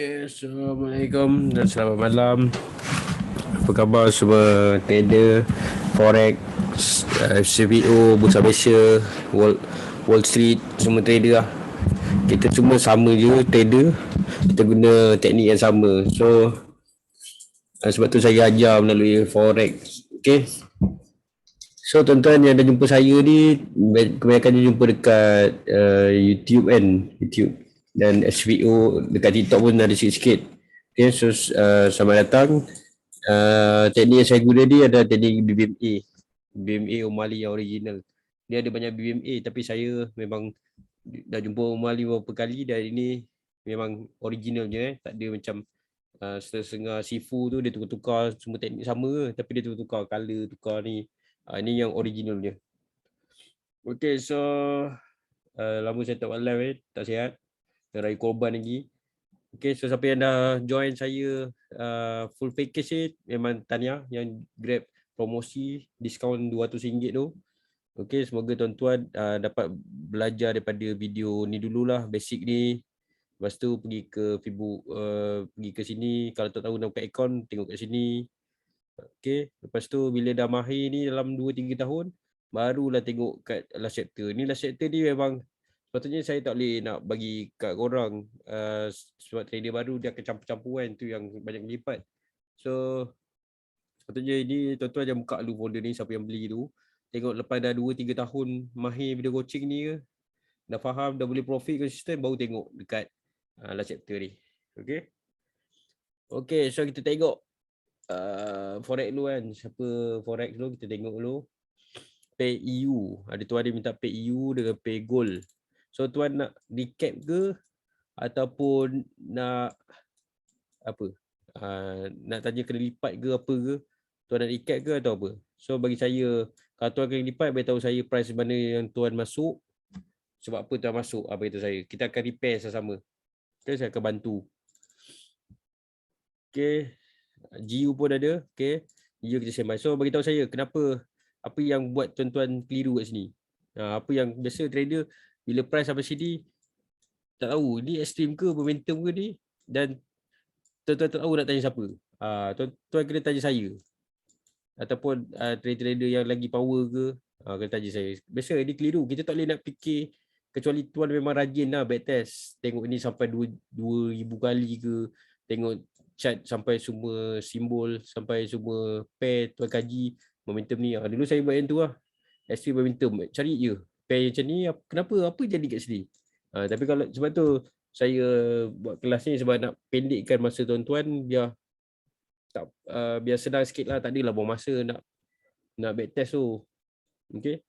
Okay, Assalamualaikum dan selamat malam. Apa khabar semua trader, forex, CPO, Bursa Malaysia, Wall Street, semua trader lah. Kita semua sama je trader. Kita guna teknik yang sama. So, sebab tu saya ajar melalui forex. Okay. So, tuan-tuan yang dah jumpa saya ni, kebanyakan dia jumpa dekat YouTube kan. YouTube. Dan SVO dekat TikTok pun ada sikit-sikit. Okay, so selamat datang. Teknik yang saya guna ni adalah teknik BMA O'Malley yang original. Dia ada banyak BMA tapi saya memang dah jumpa O'Malley beberapa kali dan ini memang originalnya. Tak ada macam setengah sifu tu dia tukar-tukar semua teknik sama tapi dia tukar color, tukar ni. Ini yang originalnya. Okay, so lama saya tak buat live tak sihat. Raya korban lagi. Okay, so siapa yang dah join saya full package ni memang tahniah yang grab promosi diskaun RM200 tu. Okay, semoga tuan-tuan dapat belajar daripada video ni dululah, basic ni. Lepas tu pergi ke Facebook, pergi ke sini. Kalau tak tahu nak buka akaun, tengok kat sini. Okay, lepas tu bila dah mahir ni dalam 2-3 tahun, barulah tengok kat last chapter. Ni last chapter ni memang sepatutnya saya tak boleh nak bagi kat korang sebab trader baru dia akan campur-campur kan, tu yang banyak lipat. So sepatutnya ini tuan-tuan jangan buka dulu folder ni siapa yang beli tu. Tengok lepas dah 2-3 tahun mahir video coaching ni ke, dah faham, dah boleh profit konsisten, baru tengok dekat last chapter ni. Okay. Okay, so kita tengok forex dulu kan. Siapa forex dulu, kita tengok dulu. Pay EU. Ada tuan dia minta pay EU dengan pay gold. So tuan nak recap ke ataupun nak apa? Nak tanya kena lipat ke apa ke? Tuan nak recap ke atau apa? So bagi saya, kalau tuan kena lipat, beritahu saya price mana yang tuan masuk. Sebab apa tuan masuk, beritahu saya. Kita akan repair sama-sama. Okay, saya akan bantu. Okay. GU pun ada. Okay. GU kita sembah. So beritahu saya kenapa, apa yang buat tuan-tuan keliru kat sini. Apa yang biasa trader bila price sampai sini tak tahu ni extreme ke momentum ke ni, dan tuan-tuan tak tahu nak tanya siapa. Tuan-tuan kena tanya saya ataupun trader-trader yang lagi power ke, kena tanya saya. Biasa ni keliru. Kita tak boleh nak fikir kecuali tuan memang rajin lah backtest. Tengok ni sampai 2000 kali ke, tengok chart sampai semua simbol, sampai semua pair tuan kaji momentum ni. Dulu saya buat yang tu lah. Extreme momentum. Cari je pair macam ni, kenapa, apa jadi kat sini. Tapi kalau sebab tu saya buat kelas ni sebab nak pendekkan masa tuan-tuan biar tak biar senang sikit lah. Tak adalah buang masa nak backtest tu. Okay.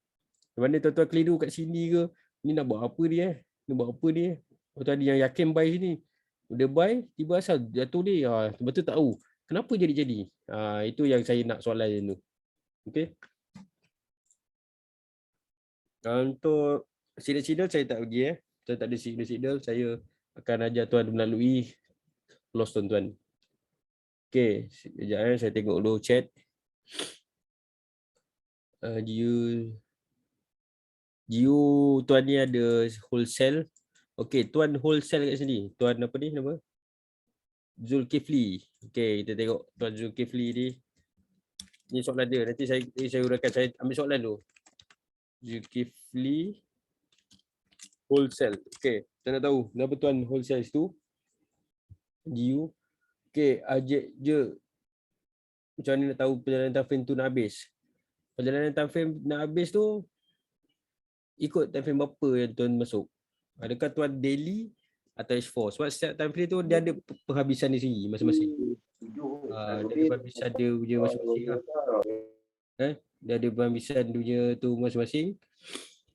Mana tuan-tuan keliru kat sini ke, ni nak buat apa dia nak buat apa dia. Tuan ada yang yakin buy sini, udah buy tiba asal jatuh ni, betul tak tahu kenapa jadi. Itu yang saya nak soalan tu. Okay. Untuk signal saya tak pergi saya tak ada signal. Saya akan ajar tuan melalui loss tuan-tuan. Okay, sekejap saya tengok dulu chat. GU tuan ni ada wholesale. Okay, tuan wholesale kat sini. Tuan apa ni nama? Zulkifli. Okay, kita tengok tuan Zulkifli ni. Ni soalan dia. Nanti saya uraikan. Saya ambil soalan dulu. Zulkifli wholesale. Okay, saya nak tahu kenapa tuan wholesale tu. GU. Okay, ajak je. Macam mana nak tahu perjalanan time frame tu nak habis? Perjalanan time frame nak habis tu ikut time frame berapa yang tuan masuk. Adakah tuan daily atau H4? Sebab setiap time frame tu dia ada penghabisan di sini masing-masing. Dia ada penghabisan dia punya masing-masing lah. Dia ada penghabisan dia tu masing-masing.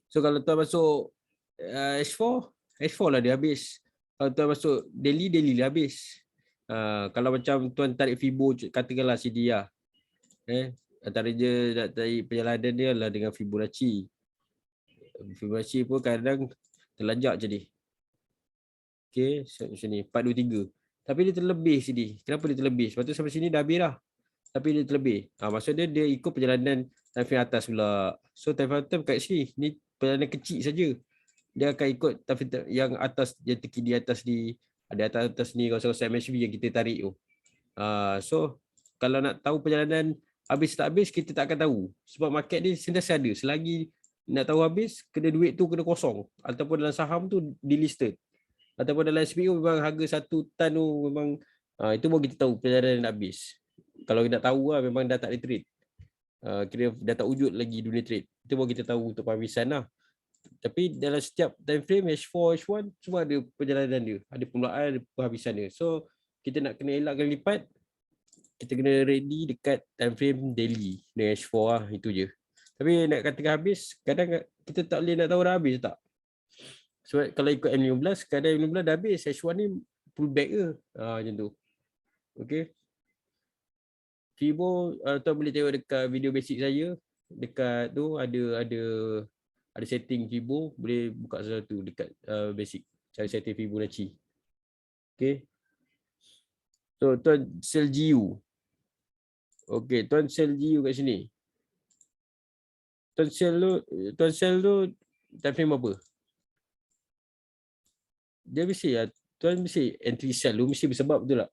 So kalau tuan masuk H4 lah dia habis. Kalau tuan masuk daily lah habis. Kalau macam tuan tarik Fibo, katakanlah CD lah. Antara je nak tarik perjalanan dia lah dengan Fibonacci. Fibonacci pun kadang terlanjak je ni. Okay, sini 423. Tapi dia terlebih sini. Kenapa dia terlebih? Sebab tu sampai sini dah habis lah. Tapi dia terlebih. Maksudnya dia ikut perjalanan time frame atas pula. So time frame atas kat sini, ni perjalanan kecil saja. Dia akan ikut time frame yang atas, dia terkini di atas ni. Ada atas ni kawasan MHB yang kita tarik tu. So kalau nak tahu perjalanan habis tak habis, kita tak akan tahu. Sebab market ni sentiasa ada. Selagi nak tahu habis, kena duit tu kena kosong. Ataupun dalam saham tu delisted. Ataupun dalam SPO memang harga 1 tan tu memang itu baru kita tahu perjalanan nak habis. Kalau nak tahu lah, memang dah tak ada trade. Kira dah tak wujud lagi dunia trade. Itu baru kita tahu untuk penghabisan lah. Tapi dalam setiap time frame H4, H1 semua ada perjalanan dia. Ada permulaan, ada penghabisan dia. So kita nak kena elakkan lipat, kita kena ready dekat time frame daily dengan H4 lah, itu je. Tapi nak katakan habis, kadang kita tak boleh nak tahu dah habis tak. Sebab kalau ikut M15, kadang M15 dah habis, H1 ni pullback ke. Macam tu. Okay. Fibo, tuan boleh tengok dekat video basic saya. Dekat tu ada setting Fibo, boleh buka sesuatu dekat basic. Cara setting Fibonacci. Okay. So, tuan sell GU. Okay, tuan sell GU kat sini. Tuan sell tu time frame apa? Dia mesti lah. Tuan mesti entry sell tu mesti bersebab, betul tak?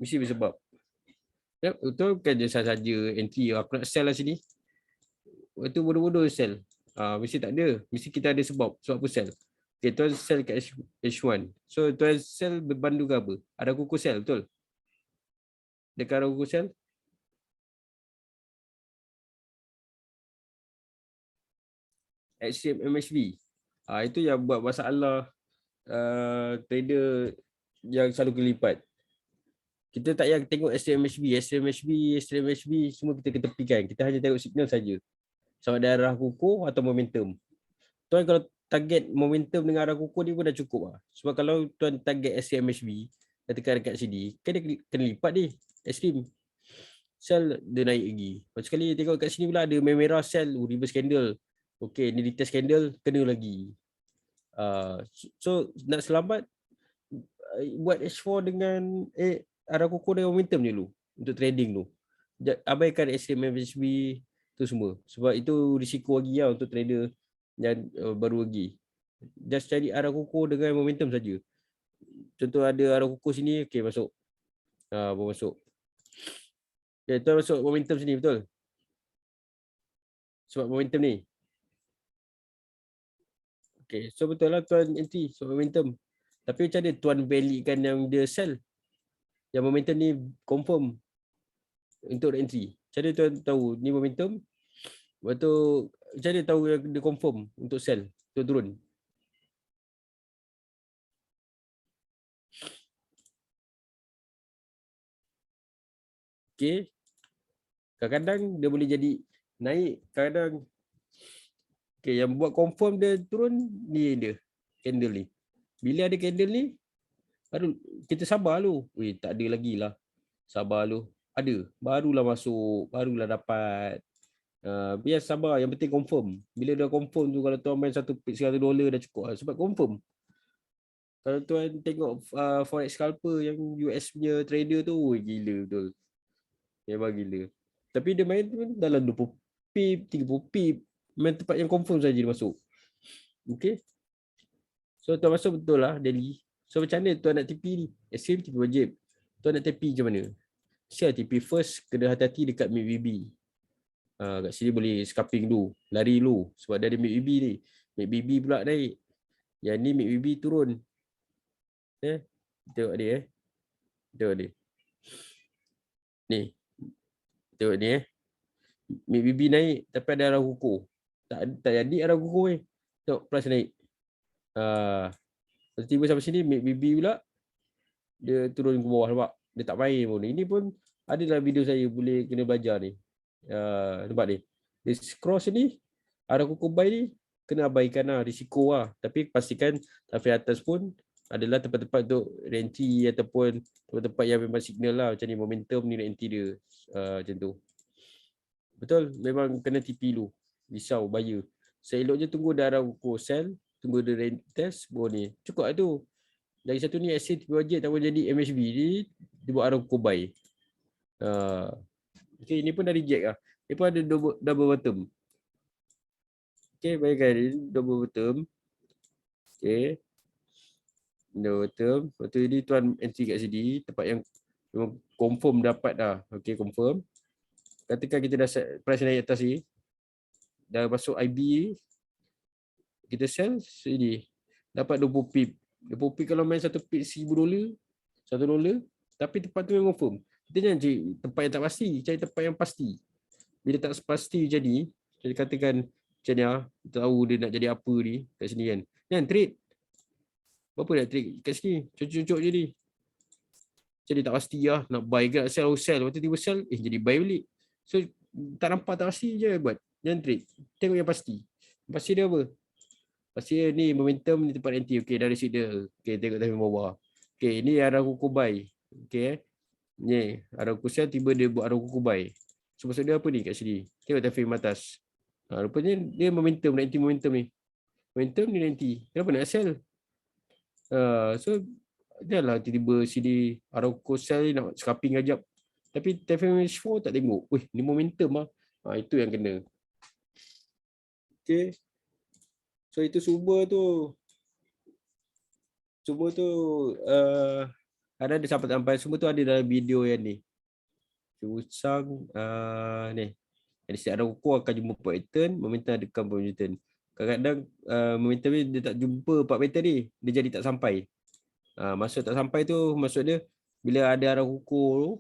Mesti bersebab. Tuan bukan je saja entry. Aku nak sell lah sini. Itu bodoh-bodoh sell. Mesti tak ada. Mesti kita ada sebab. Sebab apa sell? Okay, tuan sell kat H1. So, tuan sell berpandu ke apa? Ada kuku sell, betul? Dekat ada kuku sell? Extreme MHB. Itu yang buat masalah trader yang selalu kelipat. Kita tak payah tengok SMHB, semua kita ketepikan. Kita hanya tengok signal saja. Sama ada arah kukuh atau momentum. Tuan kalau target momentum dengan arah kukuh ni pun dah cukup lah. Sebab kalau tuan target SMHB, tekan dekat sini, kan dia kena lipat ni. Extreme. Sell dia naik lagi. Lepas sekali tengok kat sini pula ada merah sell, reverse candle. Okay, ni retest candle, kena lagi. So nak selamat, buat H4 dengan arah kukuh dengan momentum je dulu untuk trading tu. Abaikan SMHB tu semua. Sebab itu risiko lagi lah untuk trader yang baru lagi. Just cari arah kukuh dengan momentum saja. Contoh ada arah kukuh sini, okay masuk. Baru masuk. Okay, tuan masuk momentum sini, betul? Sebab momentum ni. Okay, so betul lah tuan entry sebab momentum. Tapi macam mana tuan validkan yang dia sell? Yang momentum ni confirm untuk entry. Macam mana tuan tahu ni momentum? Lepas tu macam mana tahu yang dia confirm untuk sell, untuk turun? Okay. Kadang-kadang dia boleh jadi naik, kadang okay, yang buat confirm dia turun ni dia, candle ni. Bila ada candle ni, baru kita sabar lu. Weh, tak ada lagi lah. Sabar lu. Ada. Barulah masuk, barulah dapat. Biar sabar, yang penting confirm. Bila dah confirm tu, kalau tuan main satu pick $100 dah cukup lah. Sebab confirm. Kalau tuan tengok forex scalper yang US punya trader tu, gila betul. Memang gila. Tapi dia main tu dalam 20 pip, 30 pip. Main tempat yang confirm saja dia masuk. Okay. So tuan masuk betul lah daily. So macam mana tuan nak TP ni? Extreme TP wajib. Tuan nak TP macam mana? Siap TP first, kena hati-hati dekat MACD. Kat sini boleh scalping dulu. Lari dulu. Sebab dia ada MACD ni. MACD pula naik. Yang ni MACD turun. Tengok dia Tengok dia. Ni. Tengok ni MACD naik tapi ada arah kukuh. Tak jadi arah kukuh ni. Tengok plus naik. Tiba sampai sini MACD pula dia turun ke bawah, nampak? Dia tak main pun. Ini pun ada dalam video saya, boleh kena belajar ni. Nampak ni. Dia cross ni, arah kukuh buy ni kena abaikan lah, risiko lah. Tapi pastikan sampai atas pun adalah tempat-tempat untuk entry ataupun tempat-tempat yang memang signal lah. Macam ni momentum ni entry dia. Macam tu. Betul, memang kena TP dulu. Risau, bahaya. Seeloknya tunggu darah kukuh sell, tunggu dia test, baru ni. Cukup lah tu. Lagi satu ni SC TP wajib tak boleh jadi MHB ni, dia buat arah kukuh buy. Okay, ni pun dah reject lah. Dia pun ada double bottom. Okay, bayangkan ni double bottom. Okay. Betul. Lepas tu ini tuan entry kat sini, tempat yang memang confirm dapat dah. Okey, confirm. Ketika kita dah set price naik atas ni, dah masuk IB, kita sell sini. Dapat 20 pip. 20 pip kalau main satu pip $1000, $1, tapi tempat tu memang confirm. Kita jangan cari tempat yang tak pasti, cari tempat yang pasti. Bila tak pasti jadi katakan macam ni tahu dia nak jadi apa ni kat sini kan. Kan trade. Berapa nak trade kat sini? Cucuk-cucuk je ni. Jadi tak pasti lah. Nak buy ke nak sell, sell. Lepas tu tiba sell, jadi buy balik. So, tak nampak tak pasti je buat. Jangan trade. Tengok yang pasti. Pasti dia apa? Pasti dia ni momentum ni tempat anti. Okay, dari situ dia. Okay, tengok time bawah. Okay, ni arah kuku buy. Okay, ni arah kuku sell, tiba dia buat arah kuku buy. So, maksud dia apa ni kat sini? Tengok time frame atas. Rupanya dia momentum, nanti momentum ni. Momentum ni nanti. Kenapa nak sell? So, janganlah tiba-tiba sini Arauco sell nak scalping ajab. Tapi TFMH4 tak tengok. Wih, ni momentum lah. Itu yang kena. Okay. So, itu semua tu. Semua tu ada sampai semua tu ada dalam video yang ni. Usang ni. Jadi si Arauco akan jumpa 4 pattern, momentum akan 4 pattern. Kadang-kadang momentum ni dia tak jumpa 4 pattern ni, dia jadi tak sampai. Maksud tak sampai tu maksud dia bila ada arah ukur tu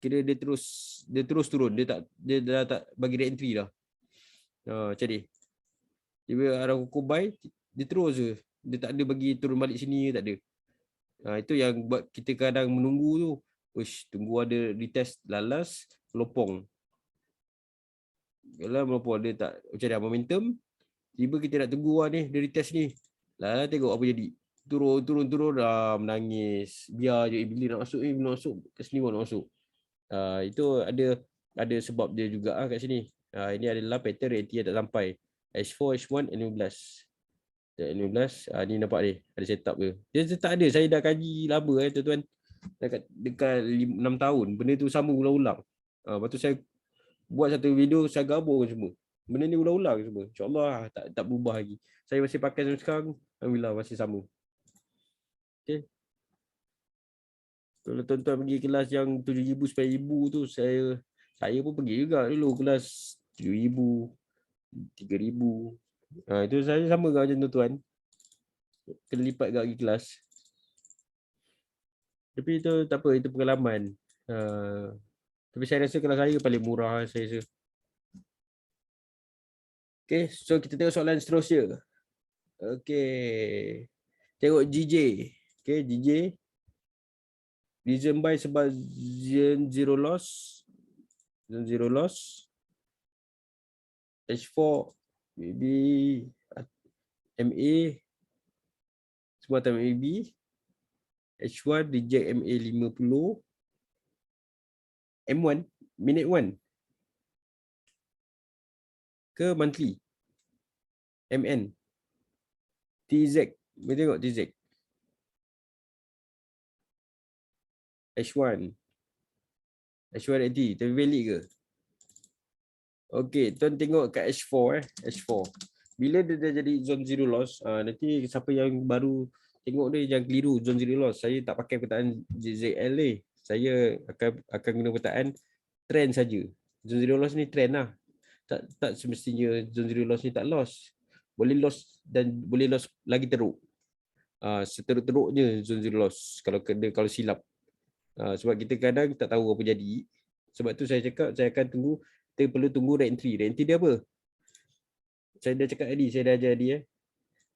kira dia terus turun, dia dah tak bagi re-entry dah. Macam ni. Dia arah ukur buy, dia terus je. Dia tak ada bagi turun balik sini, tak ada. Itu yang buat kita kadang menunggu tu. Uish, tunggu ada retest lalas melopong. Kalau melopong dia tak macam dah momentum, tiba kita nak tunggu ni dia retest ni. Lah tengok apa jadi. Turun dah menangis. Biar je bila nak masuk bila nak masuk ke sini pun nak masuk. Itu ada sebab dia juga kat sini. Ini adalah pattern rating yang tak sampai. H4, H1, N15. N15, ni nampak ni. Ada setup ke. Dia tak ada. Saya dah kaji lama tuan-tuan. Dekat 6 tahun. Benda tu sama ulang-ulang. Lepas tu saya buat satu video, saya gabung semua. Benda ni ulang-ulang semua. InsyaAllah tak berubah lagi. Saya masih pakai sampai sekarang. Alhamdulillah masih sama. Okay. Kalau tuan-tuan pergi kelas yang 7,000, 8,000 tu, saya pun pergi juga dulu kelas 7,000, 3,000. Itu saya sama dengan macam tuan-tuan. Kena lipat kat pergi kelas. Tapi itu tak apa, itu pengalaman. Tapi saya rasa kelas saya paling murah, saya rasa. Okay, so kita tengok soalan seterusnya. Okay. Tengok GJ. Okay, GJ. Reason buy sebab zero loss. Zero loss. H4 maybe MA semua time MAB. H1 reject MA 50. M1 minute 1 ke monthly. MN TZ. Mari tengok TZ. H1 NT tapi valid ke? Okey, tuan tengok kat H4 H4. Bila dia dah jadi zone zero loss, nanti siapa yang baru tengok dia jangan keliru zone zero loss. Saya tak pakai petaan ZZL ni. Saya akan guna petaan trend saja. Zone zero loss ni trend lah. Tak semestinya zone zero loss ni tak loss. Boleh loss dan boleh loss lagi teruk. Seteruk-teruknya zone zero loss kalau silap. Sebab kita kadang tak tahu apa jadi. Sebab tu saya cakap saya akan tunggu. Kita perlu tunggu re-entry. Re-entry dia apa? Saya dah cakap tadi, saya dah ajar dia.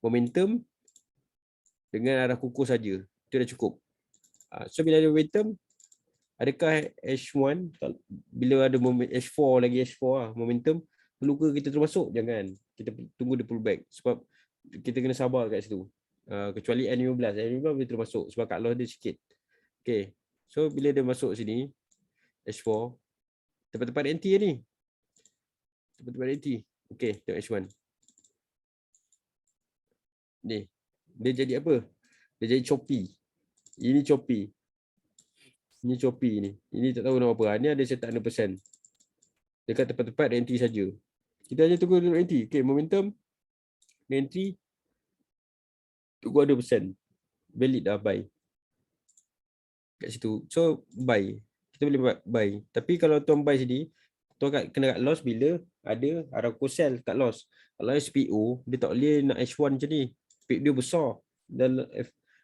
Momentum dengan arah kukuh saja. Itu dah cukup. So bila ada momentum, adakah H1 bila ada H4 lagi H4 lah, momentum perlu ke kita terus masuk? Jangan. Kita tunggu dia pull back sebab kita kena sabar kat situ. Kecuali N15 boleh terus masuk sebab kat loss dia sikit. Okay. So bila dia masuk sini H4 tempat-tempat anti ni. Tempat-tempat anti. Okay, tengok H1. Ni. Dia jadi apa? Dia jadi choppy. Ini choppy. Ini choppy ni. Ini tak tahu nama apa. Ni ada setup 100%. Dekat tempat-tempat anti saja. Kita hanya tunggu anti. Okay, momentum. Anti. Tunggu 100%. valid dah buy kat situ. So buy, kita boleh buy. Tapi kalau tuan buy sini, tuan kena kat loss bila ada Aramco sell kat loss. Kalau SPO dia tak boleh nak H1 macam ni, pip dia besar. Dan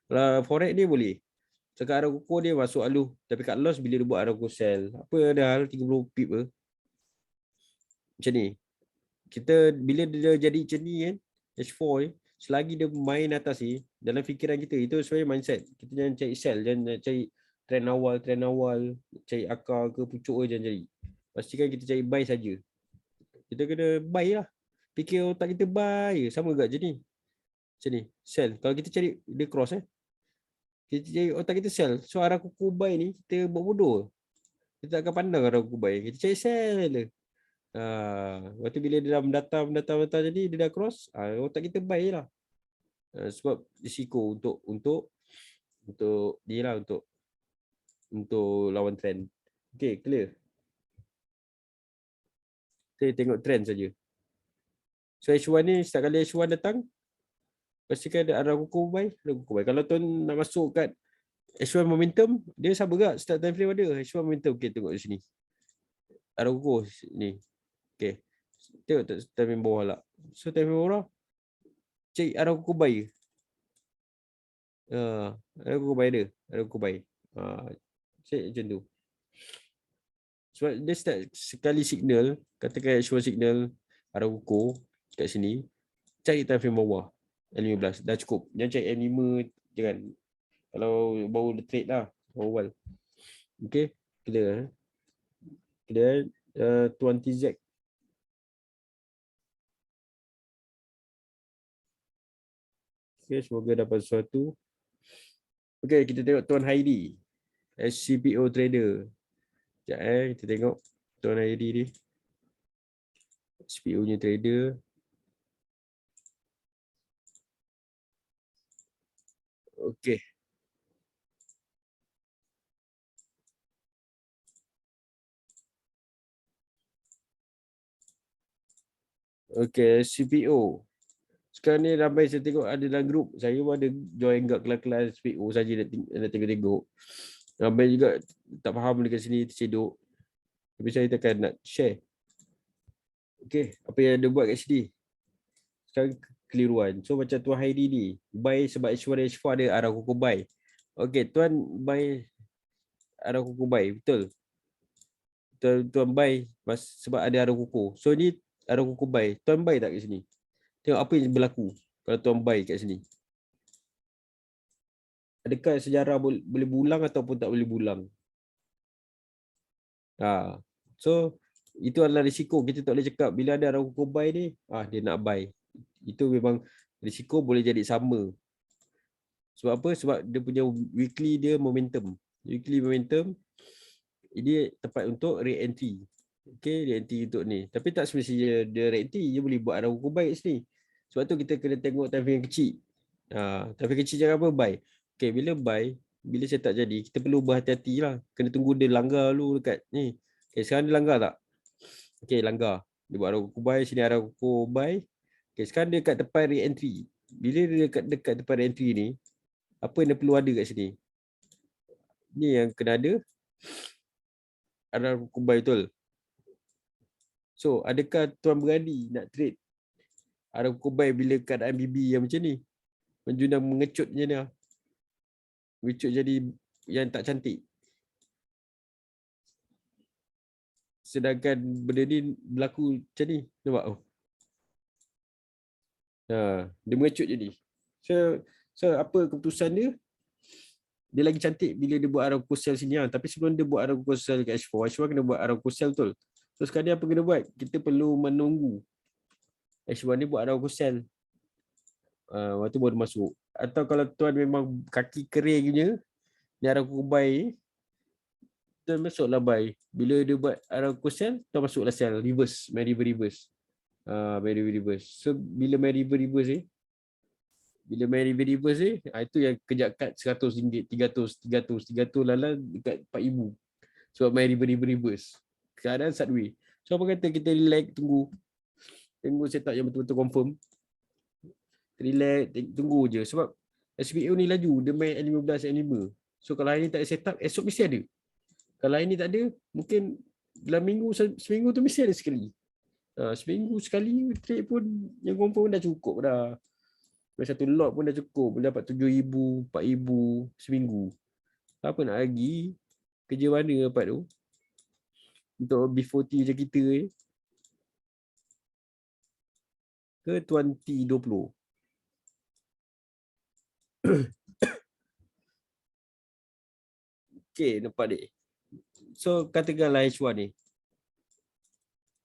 kalau forex dia boleh. Sekarang Aramco dia masuk alu, tapi kat loss bila dia buat Aramco sell, apa ada hal 30 pip ke macam ni. Kita bila dia jadi macam ni kan, H4 ni, selagi dia main atas ni, dalam fikiran kita itu sebenarnya mindset. Kita jangan cari sell, jangan cari trend awal, cari akar ke pucuk ke, jangan cari. Pastikan kita cari buy saja. Kita kena buy lah. Fikir otak kita buy, sama juga je ni. Macam ni, sell. Kalau kita cari dia cross kita cari otak kita sell. So arah kuku buy ni kita buat bodoh. Kita tak akan pandang arah kuku buy. Kita cari sell je. Waktu bila dia dah mendatang jadi dia dah cross, otak kita buy lah. Sebab risiko untuk dia lah, untuk lawan trend. Okay, clear. Kita tengok trend saja. So H1 ni, setiap kali H1 datang, pastikan ada arah kuku buy. Kalau tuan nak masuk kat H1 momentum, dia sama juga start time frame ada. H1 momentum, okay, tengok di sini. Arah kuku ni. Okay. Tengok time frame bawah lah. So time frame bawah, cek arah kuku buy. Arah kuku buy ada. Arah kuku buy. Cek macam tu. Sebab dia start sekali signal, katakan H1 signal arah kuku kat sini, cari time frame bawah. M15 dah cukup. Jangan cari M5, jangan. Kalau baru trade lah awal. Okay, clear. Clear. Tuan TZ. Okay, semoga dapat sesuatu. Okay, kita tengok Tuan Heidi, SCPO trader. Sekejap kita tengok Tuan Heidi ni. SCPO nya trader. Okay. Okay, SCPO. Sekarang ni ramai saya tengok ada dalam grup. Saya pun ada join kat kelas-kelas SCPO saja nak tengok-tengok. Ramai juga tak faham dekat sini, tercedok. Tapi saya takkan nak share. Okay, apa yang dia buat kat sini. Sekarang keliruan. So macam Tuan Heidi ni, buy sebab H1 H4 ada arah kuku buy. Okay, Tuan buy arah kuku buy, betul. Tuan buy sebab ada arah kuku. So ni arah kuku buy. Tuan buy tak kat sini? Tengok apa yang berlaku kalau Tuan buy kat sini. Adakah sejarah boleh bulang ataupun tak boleh bulang? So itu adalah risiko. Kita tak boleh cakap bila ada arah kuku buy ni, dia nak buy. Itu memang risiko boleh jadi sama. Sebab apa? Sebab dia punya weekly dia momentum. Weekly momentum dia tepat untuk re-entry. Okay, re-entry untuk ni. Tapi tak semestinya dia re-entry, dia boleh buat arah kuku buy kat sini. Sebab tu kita kena tengok time frame kecil. Time frame kecil jangan apa? Buy. Okay, bila buy, bila saya tak jadi, kita perlu berhati-hati lah. Kena tunggu dia langgar dulu dekat ni. Okay, sekarang dia langgar tak? Okay, langgar. Dia buat arah kuku buy, sini arah kuku buy. Okay, sekarang dia kat depan re-entry. Bila dia dekat depan re-entry ni, apa yang dia perlu ada kat sini? Ni yang kena ada. Arah kuku buy betul. So, adakah Tuan berani nak trade arah kuku buy bila keadaan BB yang macam ni? Menjunang mengecut macam ni lah. Mengecut jadi yang tak cantik. Sedangkan benda ni berlaku macam ni. Nampak? Dia mengecut jadi. So apa keputusan dia? Dia lagi cantik bila dia buat arah kuku sel sini. Tapi sebelum dia buat arah kuku sel kat H4, H1 kena buat arah kuku sel betul. So sekarang ni apa kena buat? Kita perlu menunggu H1 ni buat arah kuku sel. Waktu baru masuk. Atau kalau tuan memang kaki kering punya, ni arah kuku buy, tuan masuklah buy. Bila dia buat arah kuku sel, tuan masuklah sel. Reverse. Main reverse. Main reverse. So bila main reverse ni, bila main reverse ni, itu yang kejap kat RM100, 300 lala dekat RM4,000. Sebab main reverse. Keadaan sideways. So apa kata kita relax, tunggu setup yang betul-betul confirm. Relax, tunggu je. Sebab SPO ni laju, dia main N15, N5. So kalau hari ni tak ada setup, esok mesti ada. Kalau hari ni tak ada, mungkin dalam seminggu tu mesti ada sekali. Seminggu sekali trade pun yang confirm dah cukup dah. Satu lot pun dah cukup. Boleh dapat 7,000, 4,000 seminggu. Apa nak lagi? Kerja mana dapat tu? Untuk B40 macam kita ni. Ke 2020. Okay, nampak dek. So katakanlah H1 ni.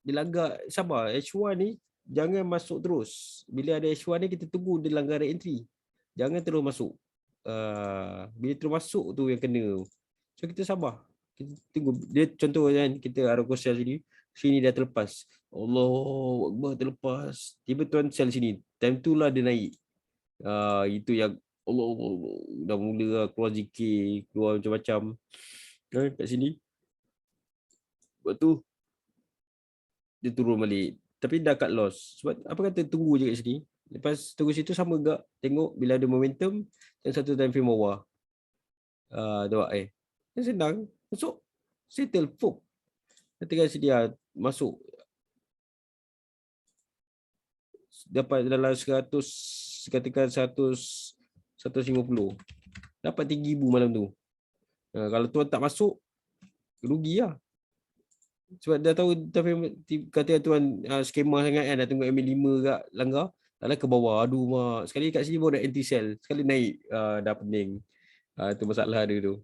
Dia langgar, sabar. H1 ni jangan masuk terus. Bila ada H1 ni kita tunggu dia langgar entry. Jangan terus masuk. Bila terus masuk tu yang kena. So kita sabar. Kita tunggu. Dia contoh kan kita Aramco sell sini dah terlepas. Allahu Akbar terlepas. Tiba tuan sell sini. Time tu lah dia naik. Itu yang Allah dah mula lah keluar zikir, keluar macam-macam kat sini. Lepas tu dia turun balik. Tapi dah cut loss. Sebab apa kata tunggu je kat sini. Lepas tunggu situ sama gak. Tengok bila ada momentum dan satu time frame bawah. Tengok Yang senang. Masuk. Settle. Fok. Ketika sedia masuk. Dapat dalam 100. Katakan 150. Dapat 3,000 malam tu. Kalau tuan tak masuk, rugi lah. Sebab dah tahu kata tuan skema sangat kan, dah tunggu MA5 kat langgar, taklah ke bawah. Aduh mak, sekali kat sini baru dah anti sell, sekali naik dah pening. Itu masalah dia tu.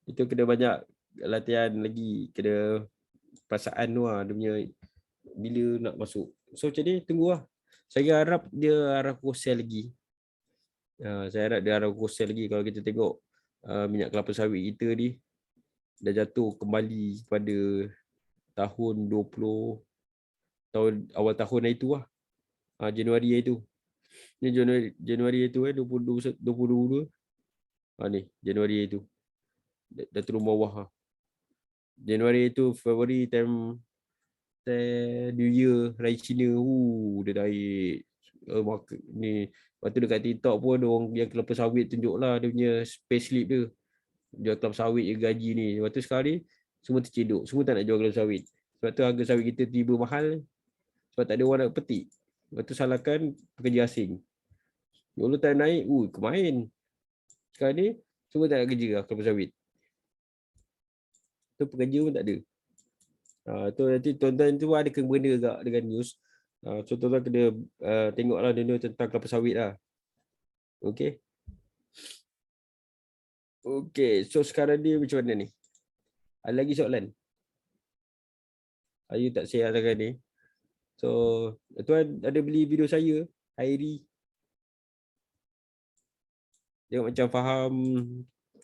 Itu kena banyak latihan lagi, kena perasaan tu lah, dia punya bila nak masuk. So macam ni, tunggulah. Saya harap dia arah sell lagi. Saya harap dia arah sell lagi. Kalau kita tengok minyak kelapa sawit kita ni dah jatuh kembali pada tahun 20 tahun awal tahun itu lah. Januari itu. Ni Januari itu 2022. Ni Januari itu. Dah turun bawah lah. Januari itu Februari time New Year Raya Cina. Dia naik ni. Lepas tu dekat TikTok pun orang yang kelapa sawit tunjuk lah dia punya payslip dia. Jual kelapa sawit je gaji ni. Lepas tu sekarang ni semua terceduk. Semua tak nak jual kelapa sawit. Sebab tu harga sawit kita tiba mahal. Sebab tak ada orang nak petik. Lepas tu salahkan pekerja asing. Dulu tak naik, kemain. Sekarang ni semua tak nak kerja lah kelapa sawit. Tu pekerja pun tak ada. Tu nanti tuan-tuan tu ada kena agak dengan news. So tuan-tuan kena tengoklah dunia tentang kelapa sawit lah. Okay. Okay, so sekarang ni macam mana ni? Ada lagi soalan? Ayu tak share dengan ni. So, tuan ada beli video saya, Hairi. Dia macam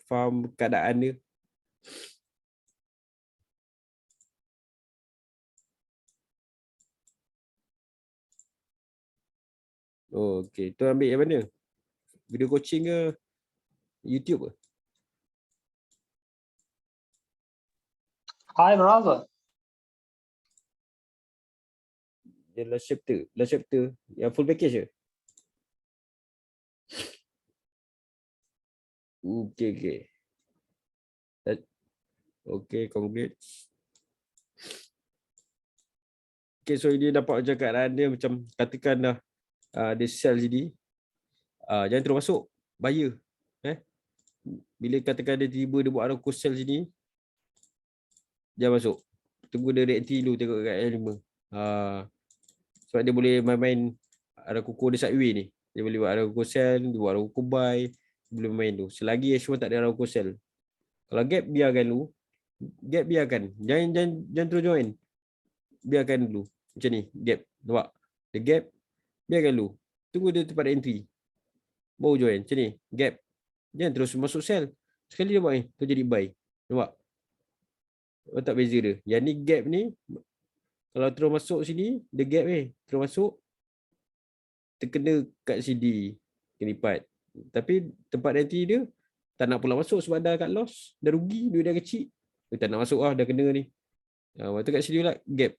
faham keadaan dia. Oh, okay. Tuan ambil yang mana? Video coaching ke? YouTube ke? Hi, brother. Dia last chapter. Yang full package je? Okay. Okay, congrats. Okay, so dia dapat macam keadaan dia macam katakan dah dia sell sini. Jangan terus masuk. Buyer. Bila katakan dia tiba dia buat Aramco sell sini, jangan masuk. Tunggu dia react dulu tengok kat L5. Sebab dia boleh main-main Aramco dia sideway ni. Dia boleh buat Aramco sell, dia buat Aramco buy, boleh main tu. Selagi H1 tak ada Aramco sell. Kalau gap biarkan dulu. Gap biarkan. Jangan terus join. Biarkan dulu. Macam ni, gap. Nampak? Dia gap, biarkan dulu. Tunggu dia tempat entry. Baru join. Macam ni, gap. Jangan terus masuk sell. Sekali dia buat ni, tu jadi buy. Nampak? Tak beza dia. Yang ni gap ni, kalau terus masuk sini, dia gap ni. Terus masuk, terkena kat CD. Kelipat. Tapi tempat entry dia, tak nak pula masuk sebab dah kat loss. Dah rugi, duit dah kecil. Dia tak nak masuk lah, dah kena ni. Lepas tu kat sini pula, gap.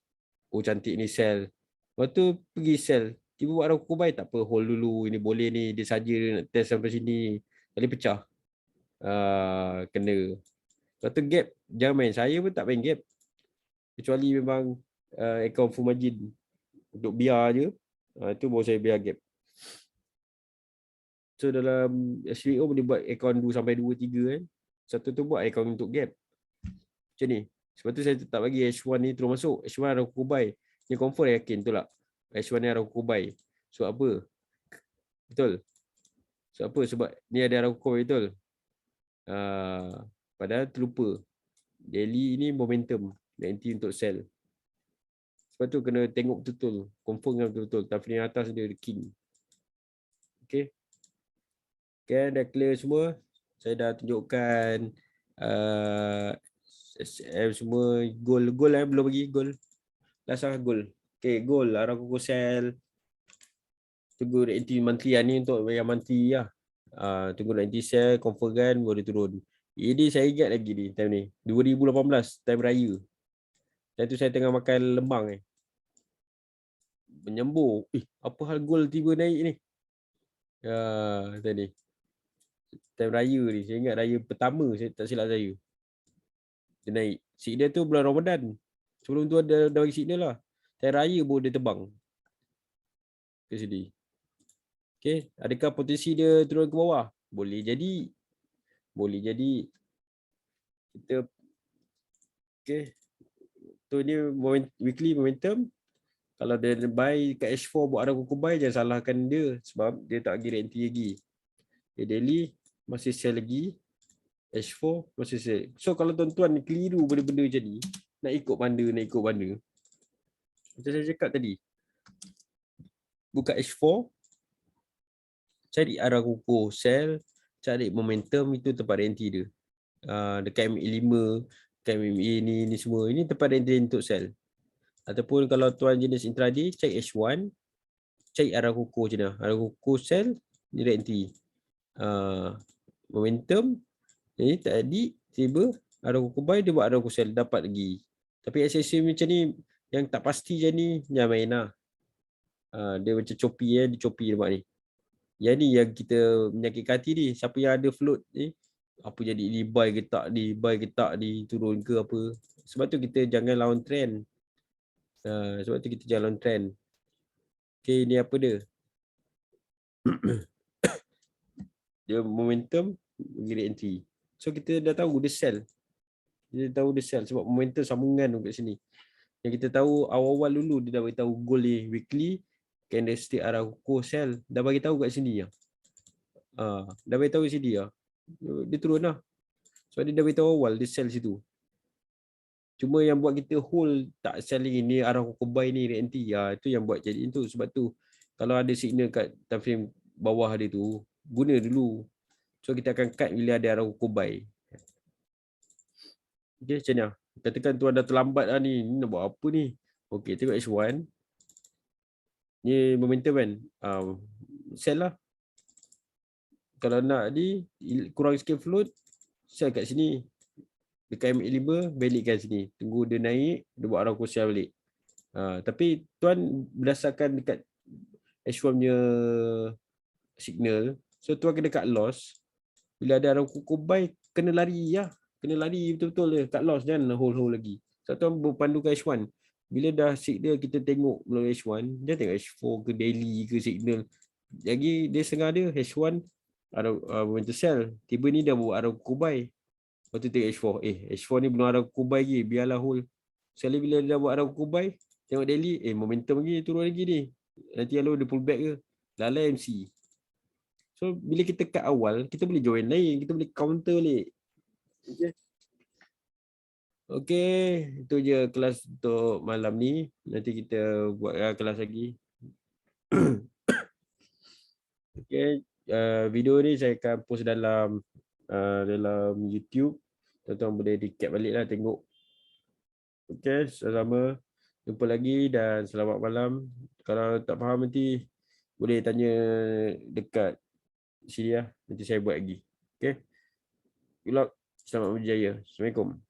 Oh cantik ni sell. Lepas tu pergi sell. Tiba buat arah kuku baik, tak apa, hold dulu, ini boleh ni, dia saja nak test sampai sini. Kali pecah. Kena. Lepas tu gap, jangan main. Saya pun tak main gap. Kecuali memang account full margin. Untuk biar je. Itu baru saya biar gap. So dalam SVO boleh buat account 2 sampai 2, 3 kan. Satu tu buat account untuk gap. Macam ni. Sebab tu saya tak bagi H1 ni terus masuk. H1 arah kuku buy. Ni confirm yakin tu lah. H1 ni arah kuku buy. Sebab apa? Betul. Sebab apa? Sebab ni ada arah kuku buy betul. Padahal terlupa. Daily ni momentum. Nanti untuk sell. Sebab tu kena tengok betul-betul. Confirm dengan betul-betul. Tapi atas dia king. Okay. Okay, dah clear semua. Saya dah tunjukkan SCM semua. Goal belum bagi goal. Last goal. Okay, goal arah kuku sell. Tunggu nanti monthly ni untuk yang monthly lah. Tunggu nanti sell, confirm kan, baru turun. Ini saya ingat lagi ni, time ni. 2018, time raya. Time tu saya tengah makan lembang ni. Menyembur. Apa hal goal tiba naik ni? Tadi. Time raya ni. Saya ingat raya pertama, saya tak silap saya. Dia naik. Signal tu bulan Ramadan. Sebelum tu ada dah bagi signal lah. Time raya pun dia terbang. Ke sini. Okay. Adakah potensi dia turun ke bawah? Boleh jadi. Boleh jadi. Kita. Okay. Tu ni weekly momentum. Kalau dia buy kat H4 buat arah kuku buy, jangan salahkan dia. Sebab dia tak guarantee lagi. Okay, daily masih sell lagi. H4 masih sell. So kalau tuan-tuan keliru benda-benda macam ni, nak ikut banda. Macam saya cakap tadi. Buka H4. Cari arah kuku sell. Cari momentum, itu tempat renti dia. Dekat MA5, dekat MA ni semua. Ini tempat renti untuk sell. Ataupun kalau tuan jenis intraday, check H1. Cari arah kuku macam mana. Arah kuku sell, ni renti. Momentum. Ini tadi, tiba arah kuku buy, dia buat arah kuku sell. Dapat lagi. Tapi SSM macam ni, yang tak pasti je ni, jangan main lah. Dia macam choppy dia choppy nampak ni. Yang ni yang kita menyakitkan hati ni. Siapa yang ada float ni, apa jadi ni, buy ke tak ni, turun ke apa. Sebab tu kita jangan lawan trend. Sebab tu kita jangan lawan trend. Okay, ni apa dia? Dia momentum, bagi entry. So kita dah tahu dia sell. Sebab momentum sambungan kat sini. Yang kita tahu awal-awal dulu dia dah beritahu goal ni weekly, candlestick arah kuku sell, dah bagi tahu kat sini ya. Dah bagi tahu sini ya. Dia turun lah. Sebab dia dah beritahu awal dia sell situ. Cuma yang buat kita hold tak selling ni arah kuku buy ni anti. Itu yang buat jadi itu. Sebab tu kalau ada signal kat time frame bawah dia tu, guna dulu. So kita akan cut bila ada arah kuku buy. Okay, macam ni lah. Katakan tuan dah terlambat lah ni. Ni nak buat apa ni? Okay, tengok H1. Ni momentum kan. Sell lah. Kalau nak ni, kurang sikit float, sell kat sini. Dekat MA5, balikkan sini. Tunggu dia naik, dia buat arah kuku sell balik. Tapi tuan berdasarkan dekat H1 punya signal, so tuan kena cut loss. Bila ada arah kuku buy, kena lari lah. Kena lari betul-betul je. Cut loss, jangan hold lagi. So tuan berpandukan H1. Bila dah signal kita tengok melalui H1, dia tengok H4 ke daily ke signal. Lagi dia setengah dia, H1 momentum sell. Tiba ni dah buat arah kuku buy. Lepas tu tengok H4. H4 ni belum arah kuku buy lagi. Biarlah hold. Sekali bila dia dah buat arah kuku buy, tengok daily, momentum lagi, turun lagi ni. Nanti lalu dia pull back ke. Lalai MC. So bila kita cut awal, kita boleh join lain. Kita boleh counter balik. Okay, itu je kelas untuk malam ni. Nanti kita buat kelas lagi. Okay, video ni saya akan post dalam YouTube. Tuan-tuan boleh recap balik lah tengok. Okay, sama-sama. Jumpa lagi dan selamat malam. Kalau tak faham nanti boleh tanya dekat sini lah. Nanti saya buat lagi. Okay. Good luck. Selamat berjaya. Assalamualaikum.